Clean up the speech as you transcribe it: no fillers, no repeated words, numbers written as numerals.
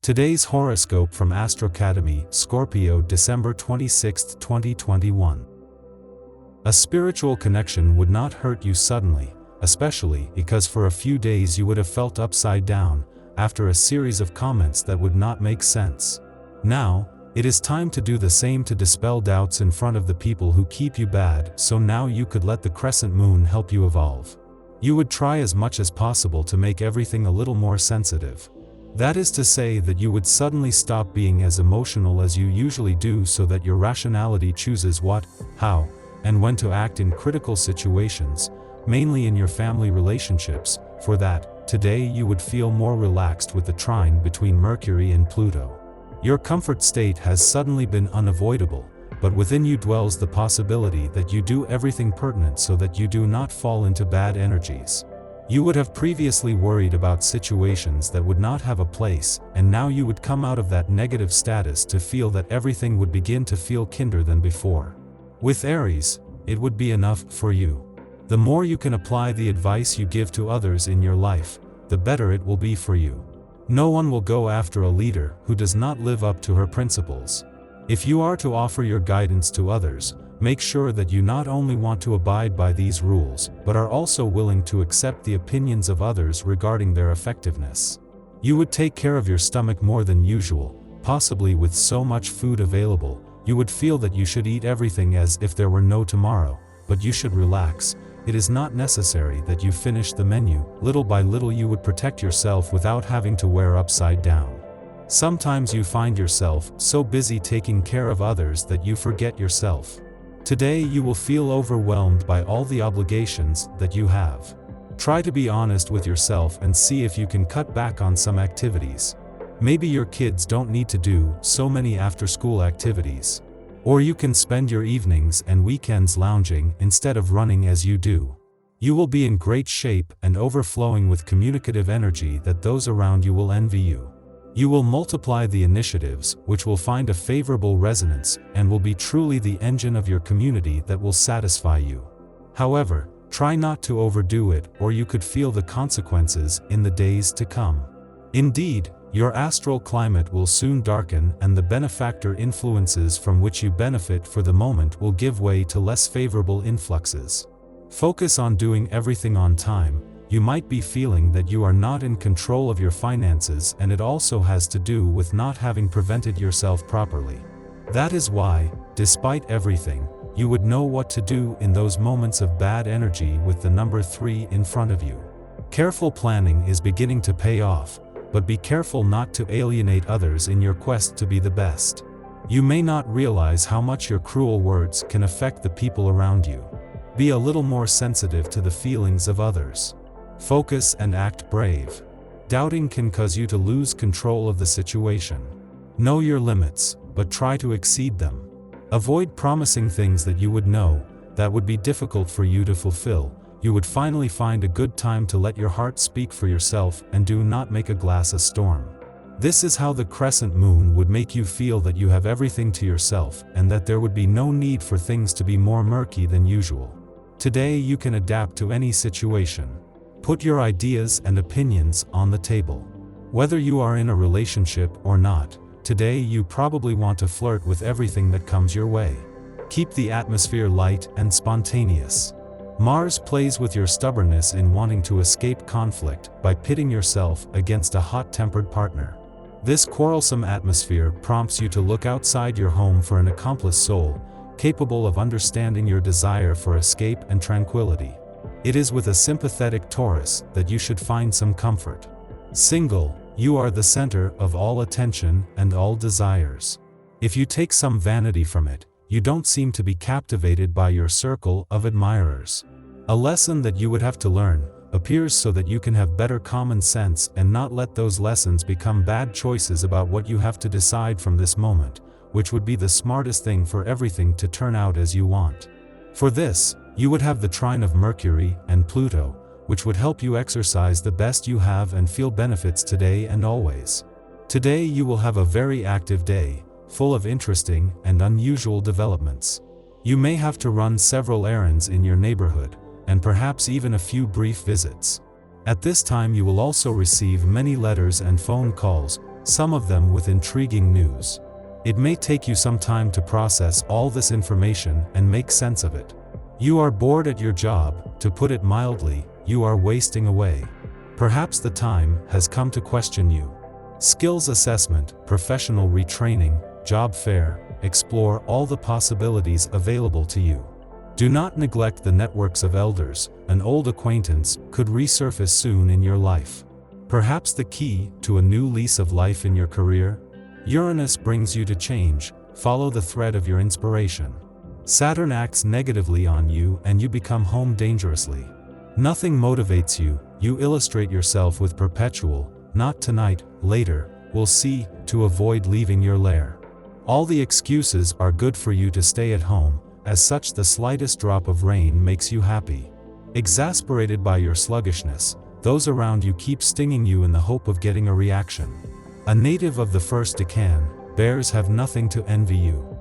Today's horoscope from Astrocademy, Scorpio, December 26, 2021. A spiritual connection would not hurt you suddenly, especially because for a few days you would have felt upside down, after a series of comments that would not make sense. Now, it is time to do the same to dispel doubts in front of the people who keep you bad, so now you could let the crescent moon help you evolve. You would try as much as possible to make everything a little more sensitive. That is to say that you would suddenly stop being as emotional as you usually do so that your rationality chooses what, how, and when to act in critical situations, mainly in your family relationships. For that, today you would feel more relaxed with the trine between Mercury and Pluto. Your comfort state has suddenly been unavoidable, but within you dwells the possibility that you do everything pertinent so that you do not fall into bad energies. You would have previously worried about situations that would not have a place, and now you would come out of that negative status to feel that everything would begin to feel kinder than before. With Aries, it would be enough for you. The more you can apply the advice you give to others in your life, the better it will be for you. No one will go after a leader who does not live up to her principles. If you are to offer your guidance to others, make sure that you not only want to abide by these rules, but are also willing to accept the opinions of others regarding their effectiveness. You would take care of your stomach more than usual, possibly with so much food available, you would feel that you should eat everything as if there were no tomorrow, but you should relax. It is not necessary that you finish the menu. Little by little you would protect yourself without having to wear upside down. Sometimes you find yourself so busy taking care of others that you forget yourself. Today you will feel overwhelmed by all the obligations that you have. Try to be honest with yourself and see if you can cut back on some activities. Maybe your kids don't need to do so many after-school activities. Or you can spend your evenings and weekends lounging instead of running as you do. You will be in great shape and overflowing with communicative energy that those around you will envy you. You will multiply the initiatives, which will find a favorable resonance, and will be truly the engine of your community that will satisfy you. However, try not to overdo it, or you could feel the consequences in the days to come. Indeed, your astral climate will soon darken, and the benefactor influences from which you benefit for the moment will give way to less favorable influxes. Focus on doing everything on time. You might be feeling that you are not in control of your finances, and it also has to do with not having prevented yourself properly. That is why, despite everything, you would know what to do in those moments of bad energy with the number 3 in front of you. Careful planning is beginning to pay off, but be careful not to alienate others in your quest to be the best. You may not realize how much your cruel words can affect the people around you. Be a little more sensitive to the feelings of others. Focus and act brave. Doubting can cause you to lose control of the situation. Know your limits, but try to exceed them. Avoid promising things that you would know that would be difficult for you to fulfill. You would finally find a good time to let your heart speak for yourself, and do not make a glass a storm. This is how the crescent moon would make you feel that you have everything to yourself, and that there would be no need for things to be more murky than usual. Today you can adapt to any situation. Put your ideas and opinions on the table. Whether you are in a relationship or not, today you probably want to flirt with everything that comes your way. Keep the atmosphere light and spontaneous. Mars plays with your stubbornness in wanting to escape conflict by pitting yourself against a hot-tempered partner. This quarrelsome atmosphere prompts you to look outside your home for an accomplice soul, capable of understanding your desire for escape and tranquility. It is with a sympathetic Taurus that you should find some comfort. Single, you are the center of all attention and all desires. If you take some vanity from it, you don't seem to be captivated by your circle of admirers. A lesson that you would have to learn appears so that you can have better common sense and not let those lessons become bad choices about what you have to decide from this moment, which would be the smartest thing for everything to turn out as you want. For this, you would have the trine of Mercury and Pluto, which would help you exercise the best you have and feel benefits today and always. Today you will have a very active day, full of interesting and unusual developments. You may have to run several errands in your neighborhood, and perhaps even a few brief visits. At this time you will also receive many letters and phone calls, some of them with intriguing news. It may take you some time to process all this information and make sense of it. You are bored at your job, to put it mildly, you are wasting away. Perhaps the time has come to question you. Skills assessment, professional retraining, job fair, explore all the possibilities available to you. Do not neglect the networks of elders. An old acquaintance could resurface soon in your life. Perhaps the key to a new lease of life in your career? Uranus brings you to change. Follow the thread of your inspiration. Saturn acts negatively on you and you become home dangerously. Nothing motivates you. You illustrate yourself with perpetual, not tonight, later, we'll see, to avoid leaving your lair. All the excuses are good for you to stay at home, as such the slightest drop of rain makes you happy. Exasperated by your sluggishness, those around you keep stinging you in the hope of getting a reaction. A native of the first decan, bears have nothing to envy you.